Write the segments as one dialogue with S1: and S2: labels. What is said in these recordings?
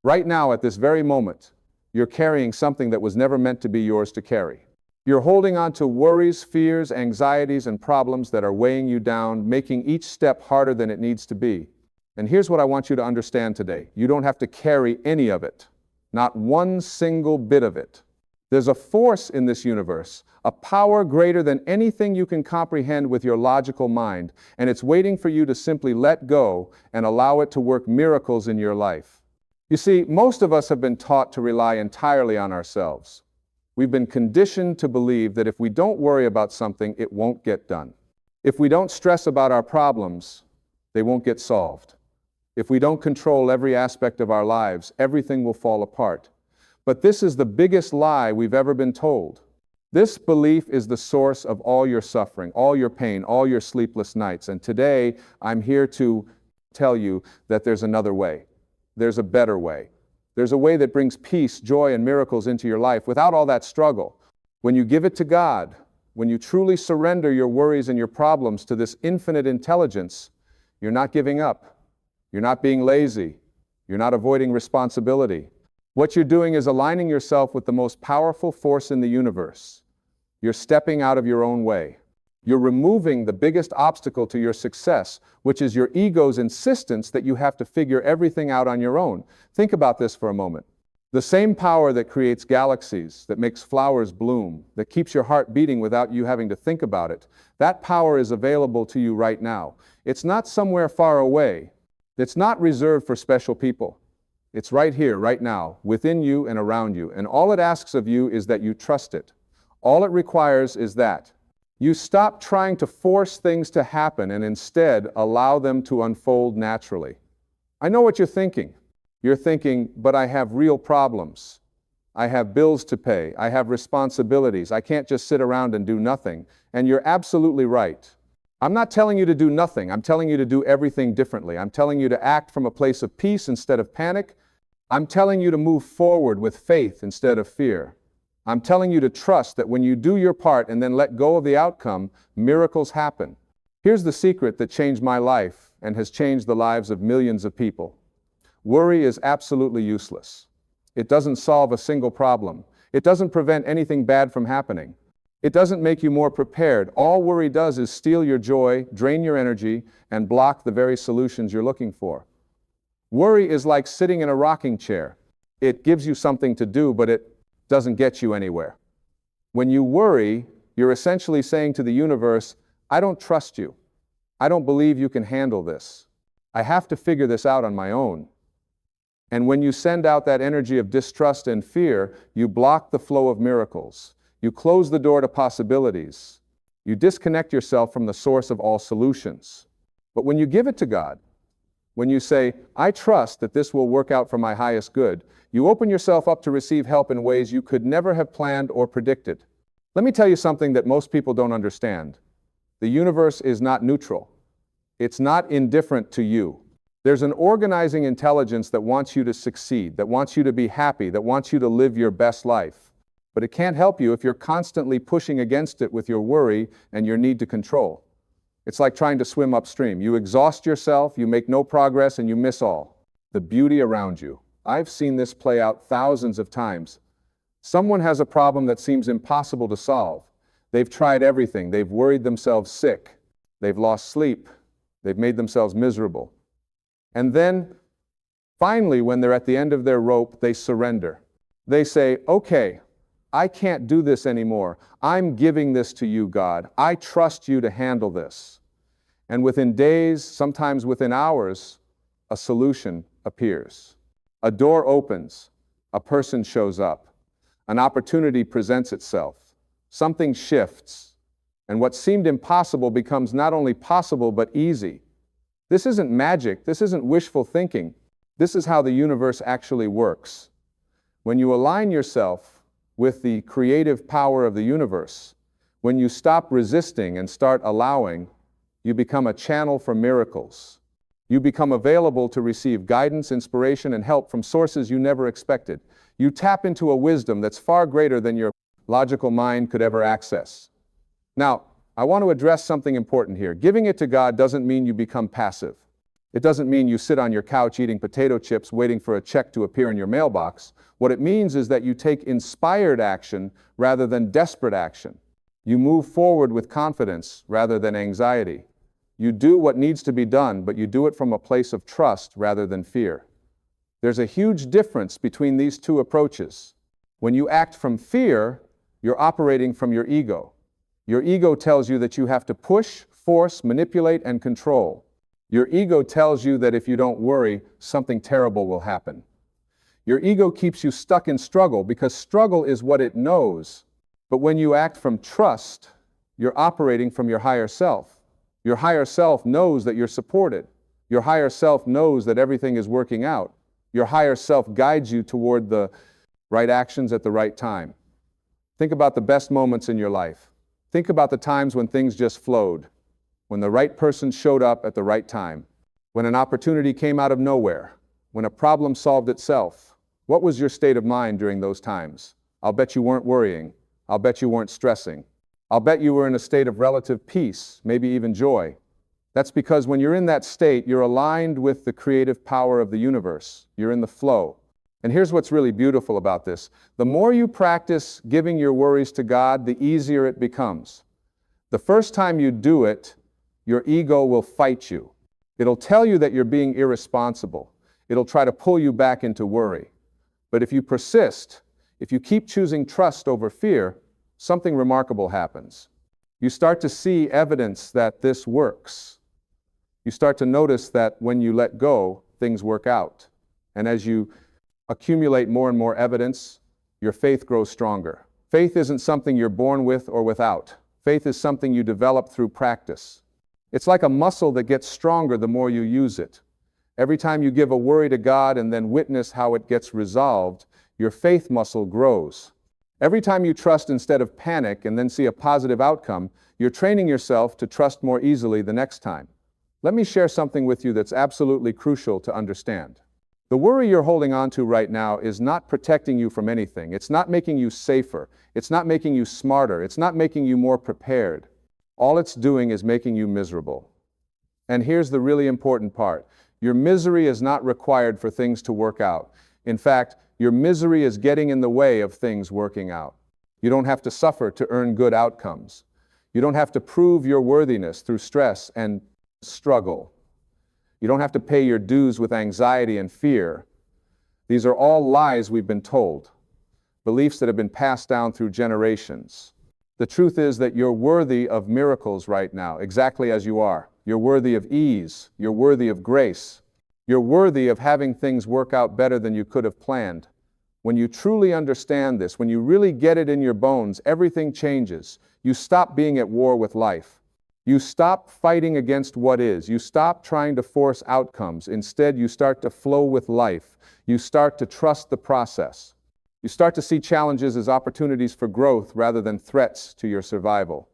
S1: Right now, at this very moment, you're carrying something that was never meant to be yours to carry. You're holding on to worries, fears, anxieties, and problems that are weighing you down, making each step harder than it needs to be. And here's what I want you to understand today. You don't have to carry any of it, not one single bit of it. There's a force in this universe, a power greater than anything you can comprehend with your logical mind, and it's waiting for you to simply let go and allow it to work miracles in your life. You see, most of us have been taught to rely entirely on ourselves. We've been conditioned to believe that if we don't worry about something, it won't get done. If we don't stress about our problems, they won't get solved. If we don't control every aspect of our lives, everything will fall apart. But this is the biggest lie we've ever been told. This belief is the source of all your suffering, all your pain, all your sleepless nights. And today, I'm here to tell you that there's another way. There's a better way. There's a way that brings peace, joy, and miracles into your life without all that struggle. When you give it to God, when you truly surrender your worries and your problems to this infinite intelligence, you're not giving up. You're not being lazy. You're not avoiding responsibility. What you're doing is aligning yourself with the most powerful force in the universe. You're stepping out of your own way. You're removing the biggest obstacle to your success, which is your ego's insistence that you have to figure everything out on your own. Think about this for a moment. The same power that creates galaxies, that makes flowers bloom, that keeps your heart beating without you having to think about it, that power is available to you right now. It's not somewhere far away. It's not reserved for special people. It's right here, right now, within you and around you. And all it asks of you is that you trust it. All it requires is that you stop trying to force things to happen and instead allow them to unfold naturally. I know what you're thinking. You're thinking, but I have real problems. I have bills to pay. I have responsibilities. I can't just sit around and do nothing. And you're absolutely right. I'm not telling you to do nothing. I'm telling you to do everything differently. I'm telling you to act from a place of peace instead of panic. I'm telling you to move forward with faith instead of fear. I'm telling you to trust that when you do your part and then let go of the outcome, miracles happen. Here's the secret that changed my life and has changed the lives of millions of people. Worry is absolutely useless. It doesn't solve a single problem. It doesn't prevent anything bad from happening. It doesn't make you more prepared. All worry does is steal your joy, drain your energy, and block the very solutions you're looking for. Worry is like sitting in a rocking chair. It gives you something to do, but it doesn't get you anywhere. When you worry, you're essentially saying to the universe, I don't trust you. I don't believe you can handle this. I have to figure this out on my own. And when you send out that energy of distrust and fear, you block the flow of miracles. You close the door to possibilities. You disconnect yourself from the source of all solutions. But when you give it to God, when you say, I trust that this will work out for my highest good, you open yourself up to receive help in ways you could never have planned or predicted. Let me tell you something that most people don't understand. The universe is not neutral. It's not indifferent to you. There's an organizing intelligence that wants you to succeed, that wants you to be happy, that wants you to live your best life. But it can't help you if you're constantly pushing against it with your worry and your need to control. It's like trying to swim upstream. You exhaust yourself, you make no progress, and you miss all the beauty around you. I've seen this play out thousands of times. Someone has a problem that seems impossible to solve. They've tried everything. They've worried themselves sick. They've lost sleep. They've made themselves miserable. And then, finally, when they're at the end of their rope, they surrender. They say, okay, I can't do this anymore. I'm giving this to you, God. I trust you to handle this. And within days, sometimes within hours, a solution appears. A door opens. A person shows up. An opportunity presents itself. Something shifts. And what seemed impossible becomes not only possible, but easy. This isn't magic. This isn't wishful thinking. This is how the universe actually works. When you align yourself with the creative power of the universe, when you stop resisting and start allowing, you become a channel for miracles. You become available to receive guidance, inspiration, and help from sources you never expected. You tap into a wisdom that's far greater than your logical mind could ever access. Now, I want to address something important here. Giving it to God doesn't mean you become passive. It doesn't mean you sit on your couch eating potato chips waiting for a check to appear in your mailbox. What it means is that you take inspired action rather than desperate action. You move forward with confidence rather than anxiety. You do what needs to be done, but you do it from a place of trust rather than fear. There's a huge difference between these two approaches. When you act from fear, you're operating from your ego. Your ego tells you that you have to push, force, manipulate, and control. Your ego tells you that if you don't worry, something terrible will happen. Your ego keeps you stuck in struggle because struggle is what it knows. But when you act from trust, you're operating from your higher self. Your higher self knows that you're supported. Your higher self knows that everything is working out. Your higher self guides you toward the right actions at the right time. Think about the best moments in your life. Think about the times when things just flowed, when the right person showed up at the right time, when an opportunity came out of nowhere, when a problem solved itself. What was your state of mind during those times? I'll bet you weren't worrying. I'll bet you weren't stressing. I'll bet you were in a state of relative peace, maybe even joy. That's because when you're in that state, you're aligned with the creative power of the universe. You're in the flow. And here's what's really beautiful about this. The more you practice giving your worries to God, the easier it becomes. The first time you do it, your ego will fight you. It'll tell you that you're being irresponsible. It'll try to pull you back into worry. But if you persist, if you keep choosing trust over fear, something remarkable happens. You start to see evidence that this works. You start to notice that when you let go, things work out. And as you accumulate more and more evidence, your faith grows stronger. Faith isn't something you're born with or without. Faith is something you develop through practice. It's like a muscle that gets stronger the more you use it. Every time you give a worry to God and then witness how it gets resolved, your faith muscle grows. Every time you trust instead of panic and then see a positive outcome, you're training yourself to trust more easily the next time. Let me share something with you that's absolutely crucial to understand. The worry you're holding on to right now is not protecting you from anything. It's not making you safer. It's not making you smarter. It's not making you more prepared. All it's doing is making you miserable. And here's the really important part. Your misery is not required for things to work out. In fact, your misery is getting in the way of things working out. You don't have to suffer to earn good outcomes. You don't have to prove your worthiness through stress and struggle. You don't have to pay your dues with anxiety and fear. These are all lies we've been told, beliefs that have been passed down through generations. The truth is that you're worthy of miracles right now, exactly as you are. You're worthy of ease. You're worthy of grace. You're worthy of having things work out better than you could have planned. When you truly understand this, when you really get it in your bones, everything changes. You stop being at war with life. You stop fighting against what is. You stop trying to force outcomes. Instead, you start to flow with life. You start to trust the process. You start to see challenges as opportunities for growth rather than threats to your survival.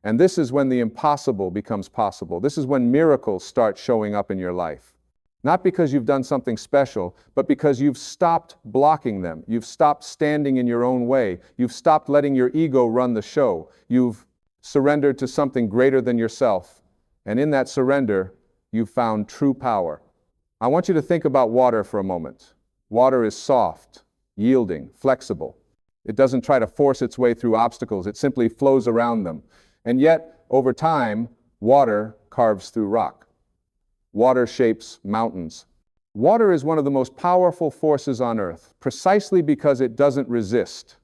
S1: And this is when the impossible becomes possible. This is when miracles start showing up in your life. Not because you've done something special, but because you've stopped blocking them. You've stopped standing in your own way. You've stopped letting your ego run the show. You've surrendered to something greater than yourself. And in that surrender, you've found true power. I want you to think about water for a moment. Water is soft, yielding, flexible. It doesn't try to force its way through obstacles. It simply flows around them. And yet, over time, water carves through rock. Water shapes mountains. Water is one of the most powerful forces on earth, precisely because it doesn't resist.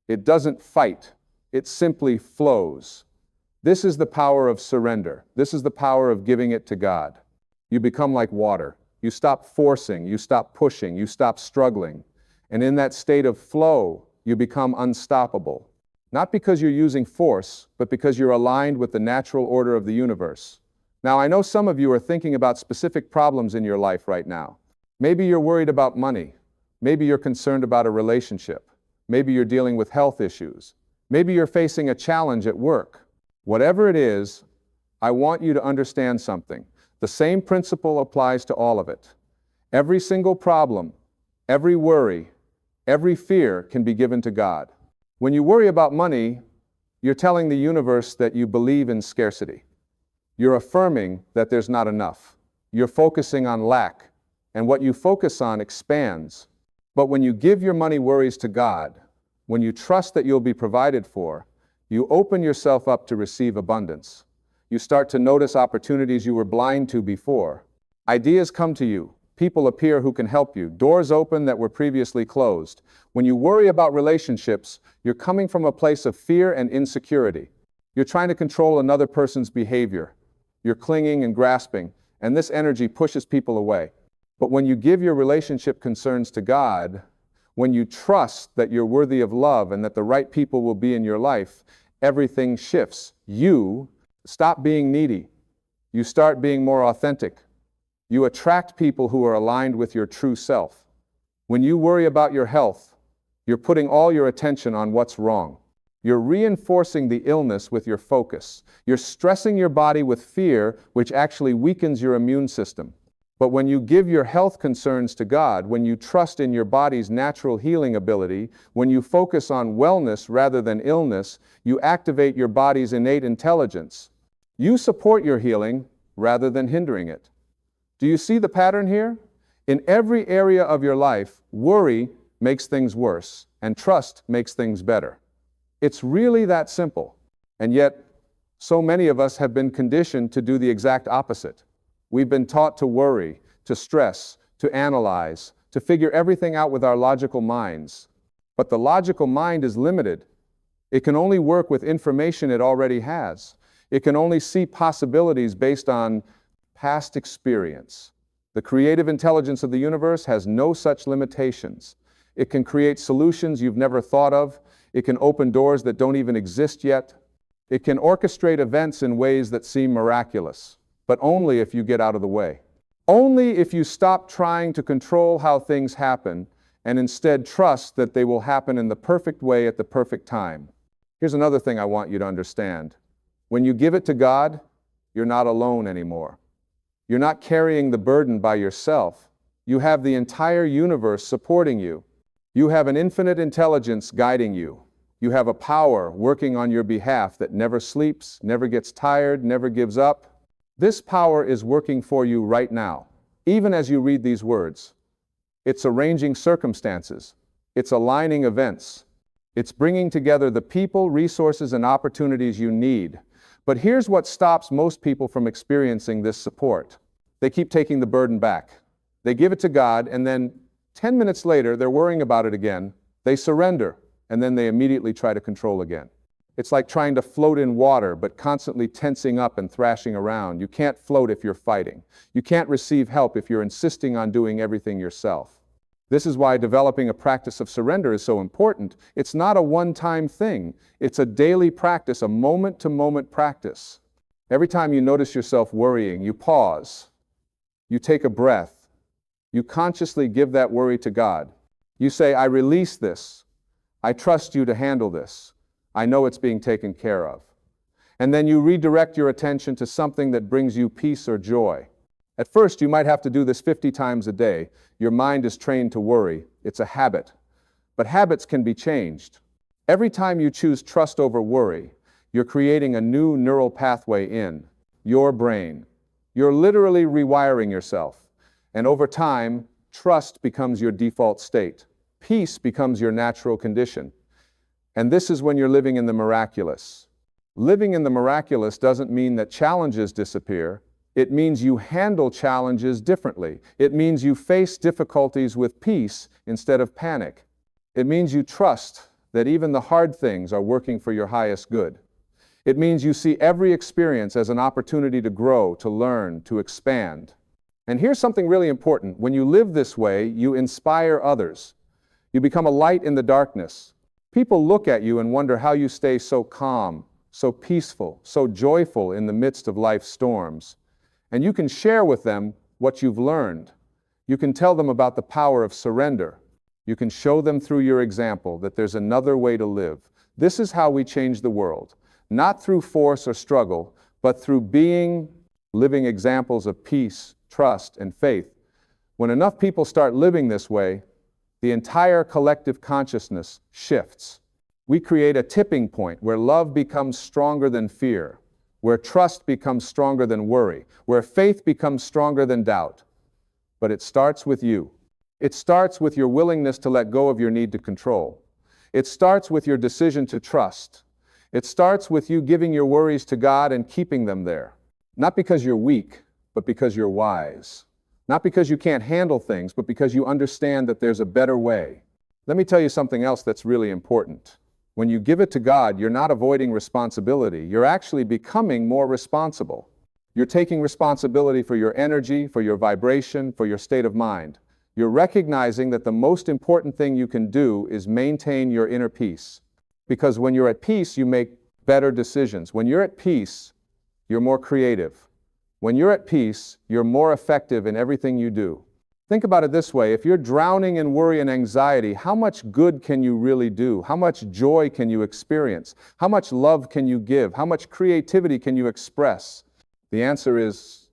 S1: It doesn't fight. It simply flows. This is the power of surrender. This is the power of giving it to God. You become like water. You stop forcing, you stop pushing, you stop struggling. And in that state of flow, you become unstoppable. Not because you're using force, but because you're aligned with the natural order of the universe. Now, I know some of you are thinking about specific problems in your life right now. Maybe you're worried about money. Maybe you're concerned about a relationship. Maybe you're dealing with health issues. Maybe you're facing a challenge at work. Whatever it is, I want you to understand something. The same principle applies to all of it. Every single problem, every worry, every fear can be given to God. When you worry about money, you're telling the universe that you believe in scarcity. You're affirming that there's not enough. you're focusing on lack, and what you focus on expands. But when you give your money worries to God, when you trust that you'll be provided for, you open yourself up to receive abundance. You start to notice opportunities you were blind to before. Ideas come to you. People appear who can help you. Doors open that were previously closed. When you worry about relationships, you're coming from a place of fear and insecurity. You're trying to control another person's behavior. You're clinging and grasping, and this energy pushes people away. But when you give your relationship concerns to God, when you trust that you're worthy of love and that the right people will be in your life, everything shifts. You stop being needy. You start being more authentic. You attract people who are aligned with your true self. When you worry about your health, you're putting all your attention on what's wrong. You're reinforcing the illness with your focus. You're stressing your body with fear, which actually weakens your immune system. But when you give your health concerns to God, when you trust in your body's natural healing ability, when you focus on wellness rather than illness, you activate your body's innate intelligence. You support your healing rather than hindering it. Do you see the pattern here? In every area of your life, worry makes things worse, and trust makes things better. It's really that simple. And yet, so many of us have been conditioned to do the exact opposite. We've been taught to worry, to stress, to analyze, to figure everything out with our logical minds. But the logical mind is limited. It can only work with information it already has. It can only see possibilities based on past experience. The creative intelligence of the universe has no such limitations. It can create solutions you've never thought of. It can open doors that don't even exist yet. It can orchestrate events in ways that seem miraculous, but only if you get out of the way. Only if you stop trying to control how things happen and instead trust that they will happen in the perfect way at the perfect time. Here's another thing I want you to understand. When you give it to God, you're not alone anymore. You're not carrying the burden by yourself. You have the entire universe supporting you. You have an infinite intelligence guiding you. You have a power working on your behalf that never sleeps, never gets tired, never gives up. This power is working for you right now, even as you read these words. It's arranging circumstances. It's aligning events. It's bringing together the people, resources, and opportunities you need. But here's what stops most people from experiencing this support. They keep taking the burden back. They give it to God, and then 10 minutes later, they're worrying about it again. They surrender, and then they immediately try to control again. It's like trying to float in water, but constantly tensing up and thrashing around. You can't float if you're fighting. You can't receive help if you're insisting on doing everything yourself. This is why developing a practice of surrender is so important. It's not a one-time thing. It's a daily practice, a moment-to-moment practice. Every time you notice yourself worrying, you pause. You take a breath. You consciously give that worry to God. You say, I release this. I trust you to handle this. I know it's being taken care of. And then you redirect your attention to something that brings you peace or joy. At first, you might have to do this 50 times a day. Your mind is trained to worry. It's a habit. But habits can be changed. Every time you choose trust over worry, you're creating a new neural pathway in your brain. You're literally rewiring yourself. And over time, trust becomes your default state. Peace becomes your natural condition. And this is when you're living in the miraculous. Living in the miraculous doesn't mean that challenges disappear. It means you handle challenges differently. It means you face difficulties with peace instead of panic. It means you trust that even the hard things are working for your highest good. It means you see every experience as an opportunity to grow, to learn, to expand. And here's something really important. When you live this way, you inspire others. You become a light in the darkness. People look at you and wonder how you stay so calm, so peaceful, so joyful in the midst of life's storms. And you can share with them what you've learned. You can tell them about the power of surrender. You can show them through your example that there's another way to live. This is how we change the world, not through force or struggle, but through being living examples of peace, trust, and faith. When enough people start living this way, the entire collective consciousness shifts. We create a tipping point where love becomes stronger than fear, where trust becomes stronger than worry, where faith becomes stronger than doubt. But it starts with you. It starts with your willingness to let go of your need to control. It starts with your decision to trust. It starts with you giving your worries to God and keeping them there. Not because you're weak, but because you're wise. Not because you can't handle things, but because you understand that there's a better way. Let me tell you something else that's really important. When you give it to God, you're not avoiding responsibility. You're actually becoming more responsible. You're taking responsibility for your energy, for your vibration, for your state of mind. You're recognizing that the most important thing you can do is maintain your inner peace. Because when you're at peace, you make better decisions. When you're at peace, you're more creative. When you're at peace, you're more effective in everything you do. Think about it this way. If you're drowning in worry and anxiety, how much good can you really do? How much joy can you experience? How much love can you give? How much creativity can you express? The answer is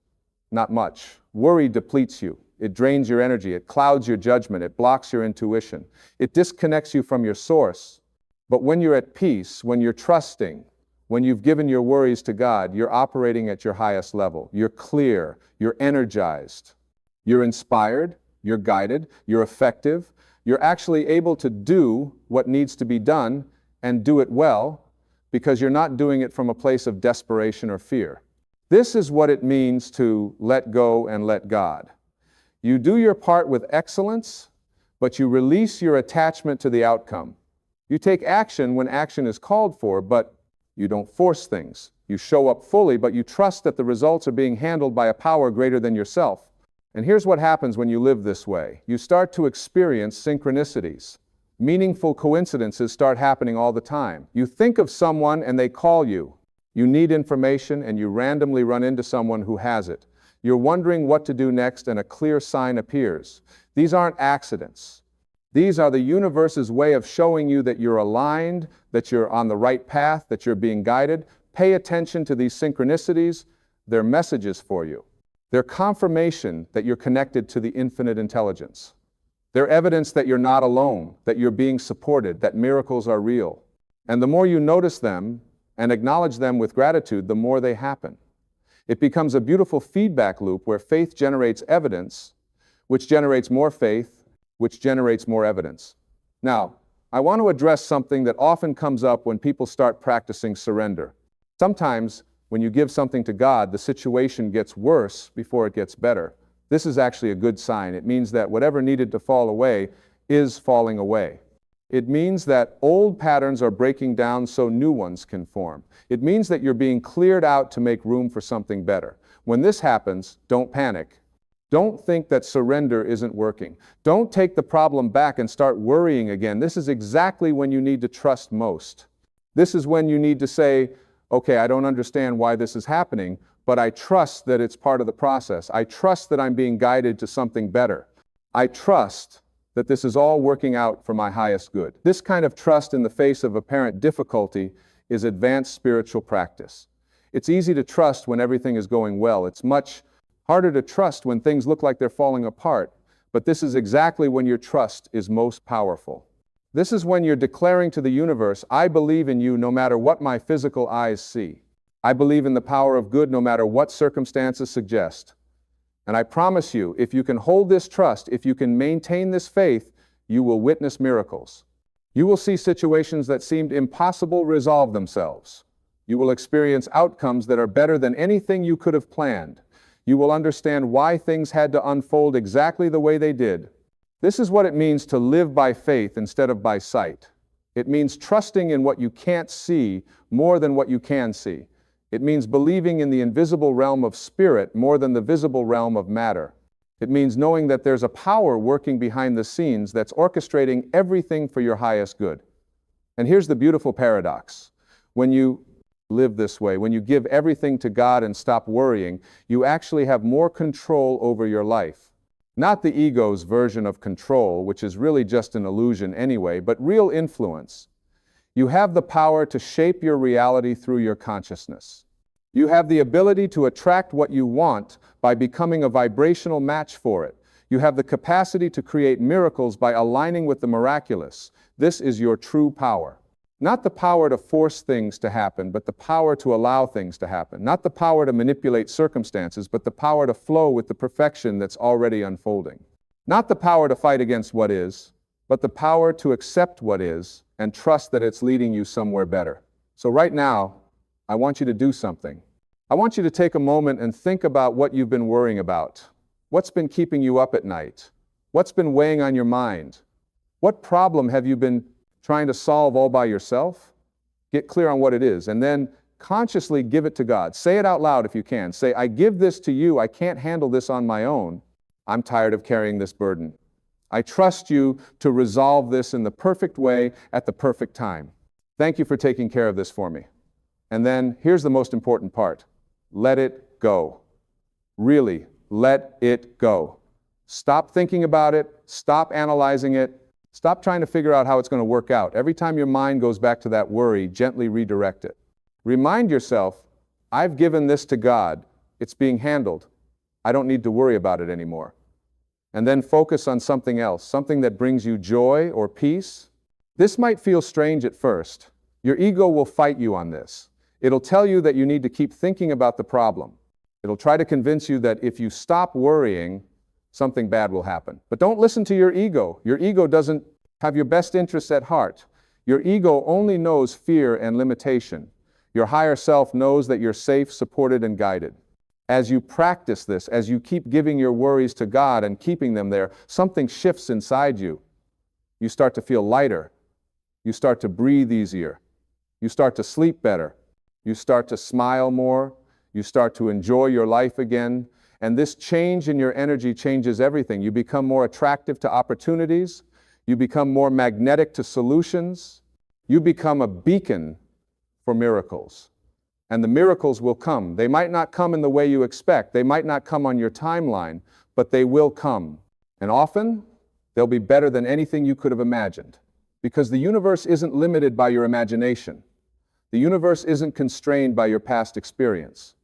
S1: not much. Worry depletes you. It drains your energy. It clouds your judgment. It blocks your intuition. It disconnects you from your source. But when you're at peace, when you're trusting, when you've given your worries to God, you're operating at your highest level. You're clear. You're energized. You're inspired, you're guided, you're effective, you're actually able to do what needs to be done and do it well because you're not doing it from a place of desperation or fear. This is what it means to let go and let God. You do your part with excellence, but you release your attachment to the outcome. You take action when action is called for, but you don't force things. You show up fully, but you trust that the results are being handled by a power greater than yourself. And here's what happens when you live this way. You start to experience synchronicities. Meaningful coincidences start happening all the time. You think of someone and they call you. You need information and you randomly run into someone who has it. You're wondering what to do next and a clear sign appears. These aren't accidents. These are the universe's way of showing you that you're aligned, that you're on the right path, that you're being guided. Pay attention to these synchronicities. They're messages for you. They're confirmation that you're connected to the infinite intelligence. They're evidence that you're not alone, that you're being supported, that miracles are real. And the more you notice them and acknowledge them with gratitude, the more they happen. It becomes a beautiful feedback loop where faith generates evidence, which generates more faith, which generates more evidence. Now, I want to address something that often comes up when people start practicing surrender. Sometimes, when you give something to God, the situation gets worse before it gets better. This is actually a good sign. It means that whatever needed to fall away is falling away. It means that old patterns are breaking down so new ones can form. It means that you're being cleared out to make room for something better. When this happens, don't panic. Don't think that surrender isn't working. Don't take the problem back and start worrying again. This is exactly when you need to trust most. This is when you need to say, okay, I don't understand why this is happening, but I trust that it's part of the process. I trust that I'm being guided to something better. I trust that this is all working out for my highest good. This kind of trust in the face of apparent difficulty is advanced spiritual practice. It's easy to trust when everything is going well. It's much harder to trust when things look like they're falling apart, but this is exactly when your trust is most powerful. This is when you're declaring to the universe, I believe in you no matter what my physical eyes see. I believe in the power of good no matter what circumstances suggest. And I promise you, if you can hold this trust, if you can maintain this faith, you will witness miracles. You will see situations that seemed impossible resolve themselves. You will experience outcomes that are better than anything you could have planned. You will understand why things had to unfold exactly the way they did. This is what it means to live by faith instead of by sight. It means trusting in what you can't see more than what you can see. It means believing in the invisible realm of spirit more than the visible realm of matter. It means knowing that there's a power working behind the scenes that's orchestrating everything for your highest good. And here's the beautiful paradox. When you live this way, when you give everything to God and stop worrying, you actually have more control over your life. Not the ego's version of control, which is really just an illusion anyway, but real influence. You have the power to shape your reality through your consciousness. You have the ability to attract what you want by becoming a vibrational match for it. You have the capacity to create miracles by aligning with the miraculous. This is your true power. Not the power to force things to happen, but the power to allow things to happen. Not the power to manipulate circumstances, but the power to flow with the perfection that's already unfolding. Not the power to fight against what is, but the power to accept what is and trust that it's leading you somewhere better. So right now, I want you to do something. I want you to take a moment and think about what you've been worrying about. What's been keeping you up at night? What's been weighing on your mind? What problem have you been trying to solve all by yourself? Get clear on what it is, and then consciously give it to God. Say it out loud if you can. Say, I give this to you. I can't handle this on my own. I'm tired of carrying this burden. I trust you to resolve this in the perfect way at the perfect time. Thank you for taking care of this for me. And then here's the most important part. Let it go. Really, let it go. Stop thinking about it. Stop analyzing it. Stop trying to figure out how it's going to work out. Every time your mind goes back to that worry, gently redirect it. Remind yourself, I've given this to God. It's being handled. I don't need to worry about it anymore. And then focus on something else, something that brings you joy or peace. This might feel strange at first. Your ego will fight you on this. It'll tell you that you need to keep thinking about the problem. It'll try to convince you that if you stop worrying, something bad will happen. But don't listen to your ego. Your ego doesn't have your best interests at heart. Your ego only knows fear and limitation. Your higher self knows that you're safe, supported, and guided. As you practice this, as you keep giving your worries to God and keeping them there, something shifts inside you. You start to feel lighter. You start to breathe easier. You start to sleep better. You start to smile more. You start to enjoy your life again. And this change in your energy changes everything. You become more attractive to opportunities. You become more magnetic to solutions. You become a beacon for miracles. And the miracles will come. They might not come in the way you expect. They might not come on your timeline, but they will come. And often, they'll be better than anything you could have imagined. Because the universe isn't limited by your imagination. The universe isn't constrained by your past experience.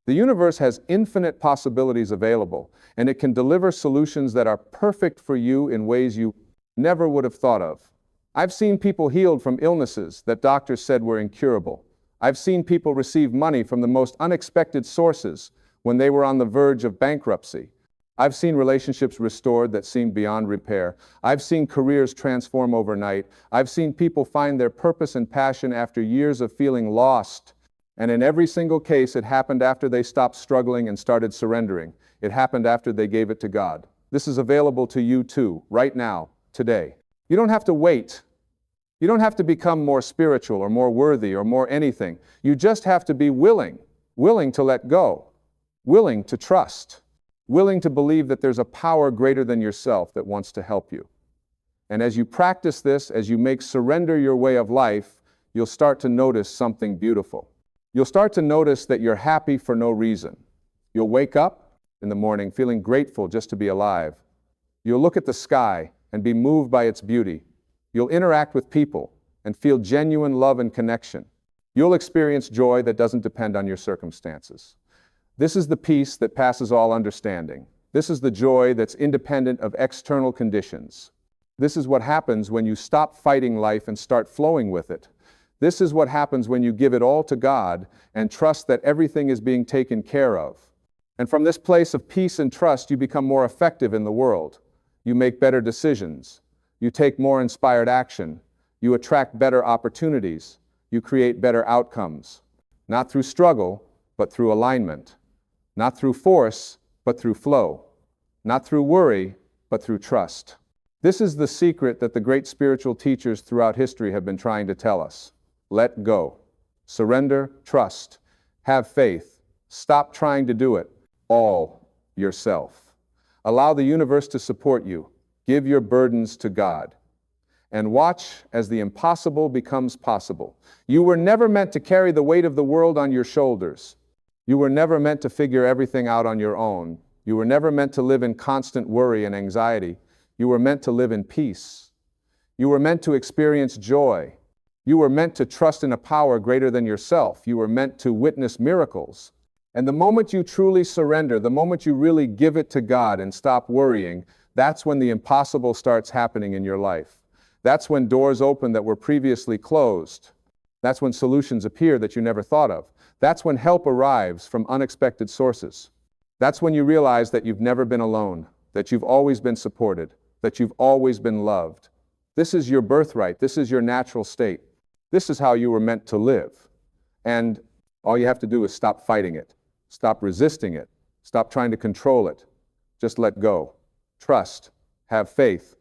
S1: The universe has infinite possibilities available, and it can deliver solutions that are perfect for you in ways you never would have thought of. I've seen people healed from illnesses that doctors said were incurable. I've seen people receive money from the most unexpected sources when they were on the verge of bankruptcy. I've seen relationships restored that seemed beyond repair. I've seen careers transform overnight. I've seen people find their purpose and passion after years of feeling lost. And in every single case, it happened after they stopped struggling and started surrendering. It happened after they gave it to God. This is available to you too, right now, today. You don't have to wait. You don't have to become more spiritual or more worthy or more anything. You just have to be willing to let go, willing to trust, willing to believe that there's a power greater than yourself that wants to help you. And as you practice this, as you make surrender your way of life, you'll start to notice something beautiful. You'll start to notice that you're happy for no reason. You'll wake up in the morning feeling grateful just to be alive. You'll look at the sky and be moved by its beauty. You'll interact with people and feel genuine love and connection. You'll experience joy that doesn't depend on your circumstances. This is the peace that passes all understanding. This is the joy that's independent of external conditions. This is what happens when you stop fighting life and start flowing with it. This is what happens when you give it all to God and trust that everything is being taken care of. And from this place of peace and trust, you become more effective in the world. You make better decisions. You take more inspired action. You attract better opportunities. You create better outcomes. Not through struggle, but through alignment. Not through force, but through flow. Not through worry, but through trust. This is the secret that the great spiritual teachers throughout history have been trying to tell us. Let go. Surrender, trust. Have faith. Stop trying to do it all yourself. Allow the universe to support you. Give your burdens to God. And watch as the impossible becomes possible. You were never meant to carry the weight of the world on your shoulders. You were never meant to figure everything out on your own. You were never meant to live in constant worry and anxiety. You were meant to live in peace. You were meant to experience joy. You were meant to trust in a power greater than yourself. You were meant to witness miracles. And the moment you truly surrender, the moment you really give it to God and stop worrying, that's when the impossible starts happening in your life. That's when doors open that were previously closed. That's when solutions appear that you never thought of. That's when help arrives from unexpected sources. That's when you realize that you've never been alone, that you've always been supported, that you've always been loved. This is your birthright. This is your natural state. This is how you were meant to live. And all you have to do is stop fighting it. Stop resisting it. Stop trying to control it. Just let go. Trust. Have faith.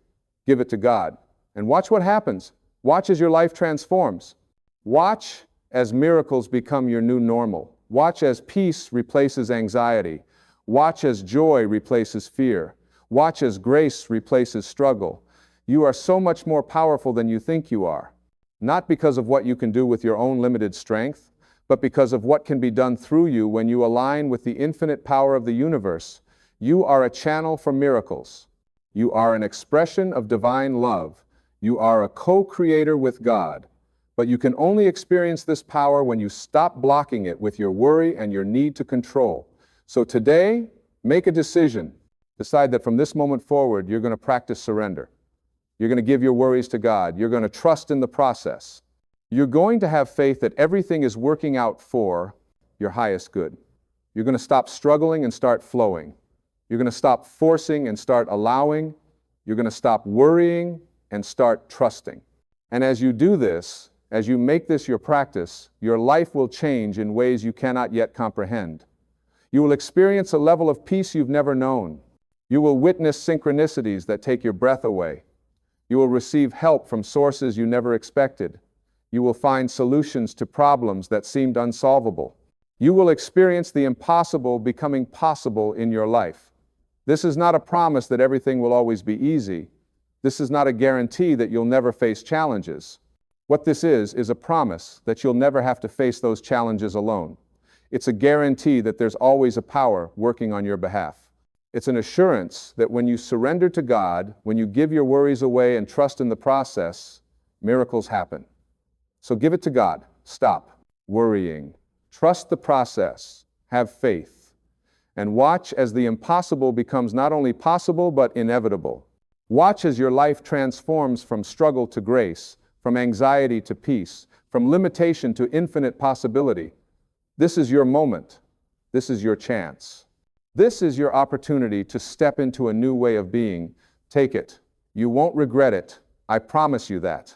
S1: Give it to God. And watch what happens. Watch as your life transforms. Watch as miracles become your new normal. Watch as peace replaces anxiety. Watch as joy replaces fear. Watch as grace replaces struggle. You are so much more powerful than you think you are. Not because of what you can do with your own limited strength, but because of what can be done through you when you align with the infinite power of the universe. You are a channel for miracles. You are an expression of divine love. You are a co-creator with God. But you can only experience this power when you stop blocking it with your worry and your need to control. So today, make a decision. Decide that from this moment forward, you're going to practice surrender. You're going to give your worries to God. You're going to trust in the process. You're going to have faith that everything is working out for your highest good. You're going to stop struggling and start flowing. You're going to stop forcing and start allowing. You're going to stop worrying and start trusting. And as you do this, as you make this your practice, your life will change in ways you cannot yet comprehend. You will experience a level of peace you've never known. You will witness synchronicities that take your breath away. You will receive help from sources you never expected. You will find solutions to problems that seemed unsolvable. You will experience the impossible becoming possible in your life. This is not a promise that everything will always be easy. This is not a guarantee that you'll never face challenges. What this is a promise that you'll never have to face those challenges alone. It's a guarantee that there's always a power working on your behalf. It's an assurance that when you surrender to God, when you give your worries away and trust in the process, miracles happen. So give it to God. Stop worrying. Trust the process. Have faith. And watch as the impossible becomes not only possible, but inevitable. Watch as your life transforms from struggle to grace, from anxiety to peace, from limitation to infinite possibility. This is your moment. This is your chance. This is your opportunity to step into a new way of being. Take it. You won't regret it. I promise you that.